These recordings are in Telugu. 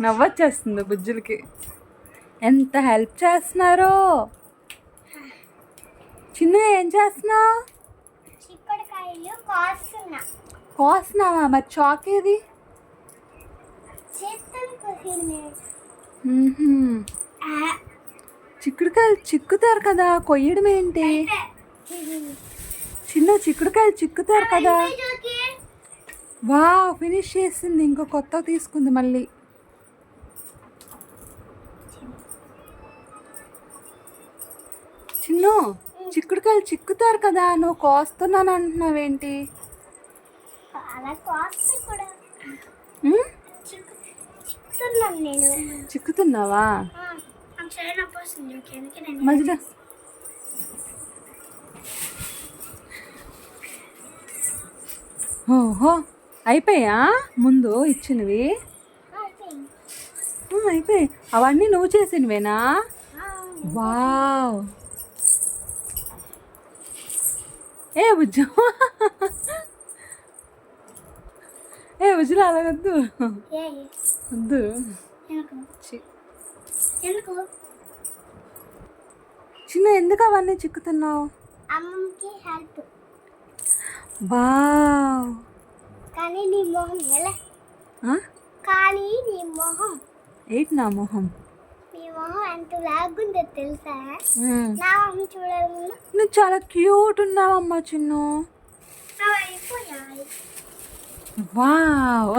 నవ్వొచ్చేస్తుంది బుజ్జులకి. ఎంత హెల్ప్ చేస్తున్నారో. చిన్న ఏం చేస్తున్నావు? చిక్కుడుకాయలు కోస్తున్నావా? మరి చాక్ ఏది? చిక్కుడుకాయలు చిక్కుతారు కదా, కొయ్యడం ఏంటి? చిన్న చిక్కుడుకాయలు చిక్కుతారు కదా. వావ్, ఫినిష్ చేసింది. ఇంకో కొత్త తీసుకుంది మళ్ళీ. చిన్ను, చిక్కుడుకాయలు చిక్కుతారు కదా, నువ్వు కోస్తున్నాను అంటున్నావేంటి? చిక్కుతున్నావా? మధ్యలో ఓహో, అయిపోయా ముందు ఇచ్చినవి? అయిపోయాయి. అవన్నీ నువ్వు చేసినవేనా? వావ్. ఏ బుజ్జు, ఏ బుజ్జులు అలాగొద్దు, వద్దు. చిన్న ఎందుకు అవన్నీ చిక్కుతున్నావు? అమ్మకి హెల్ప్. వావ్. కానీ నీ మొహం ఎలా? కానీ నీ మొహం ఏంటి? నా మొహం? నీ మొహం ఎంత లాగుందో తెలుసా? నా మొహం చూడాలి. నువ్వు చాలా క్యూట్ ఉన్నావమ్మా చిన్ను. వావ్.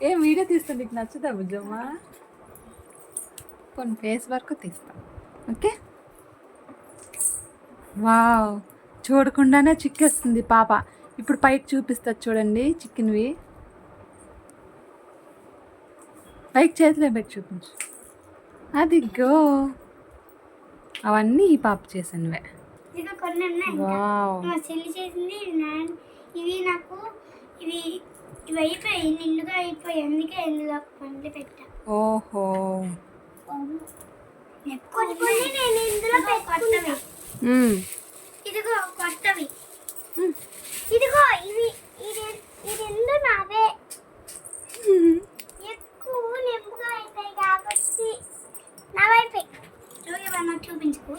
ఏం వీడియో తీస్తా, నీకు నచ్చుదా బుజ్జమ్మ? కొన్ని ఫేస్ వరకు తీస్తా, ఓకే? వావ్, చూడకుండానే చిక్కేస్తుంది పాప. ఇప్పుడు పైకి చూపిస్తా చూడండి చిక్కినవి. పైకి చేతిలో పెట్టి చూపించు. అది గో. అవన్నీ ఈ పాప చేసినవే. వావ్. ఇవి నాకు ఇవి అయిపోయి నిండుగా అయిపోయి, అందుకే ఇందులో పండ్లు పెట్టా. ఓహో. నేను ఇందులో కొత్తవి, ఇదిగో కొత్తవి, ఇదిగో ఇవి ఈ రెండు నావే. ఎక్కువ నింపుగా అవుతాయి కాబట్టి నావైపోయి. చూపించుకో.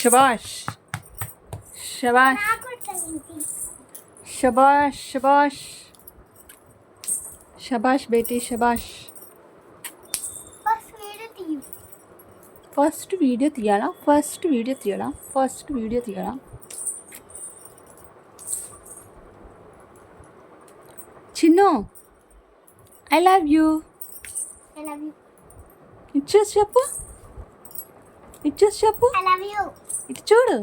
శబాష్ శబాష్ శబాష్ శబాష్ శబాష్ బేటీ శబాష్. ఫస్ట్ వీడియో తీయాలా? Chinnu, I love you. ఇచ్చేసి చెప్పు. ఇటు చూడు.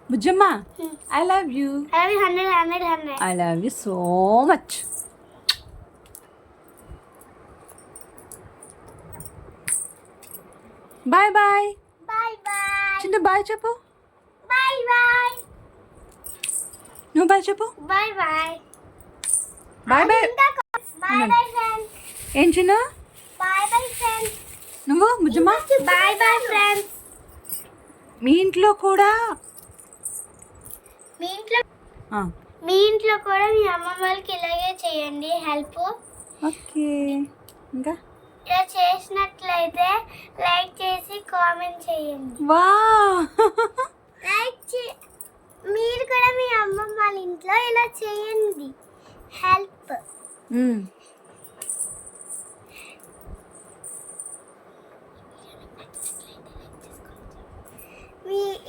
Bujjamma, I love you. I love you so much. Bye bye. చిన్న బాయ్ చెప్పు. నువ్వు బాయ్ చెప్పు. Bye bye. ఏం చిన్న? నువ్వు బుజ్జమ్మ? Bye friends. మీ ఇంట్లో కూడా మీ ఇంట్లో కూడా మీ అమ్మ వాళ్ళకి ఇలాగే చేయండి హెల్ప్. ఓకే. ఇంకా ఇలా చేసినట్లయితే లైక్ చేసి కామెంట్ చేయండి. వావ్. మీరు కూడా మీ అమ్మమ్మ వాళ్ళ ఇంట్లో ఇలా చేయండి హెల్ప్.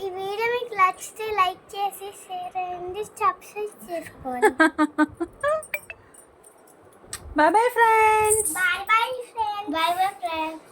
ఈ వీడియో మీకు నచ్చితే లైక్ చేసి షేర్ చేయండి, సబ్స్క్రైబ్ చేసుకోండి. Bye bye friends. Bye friends.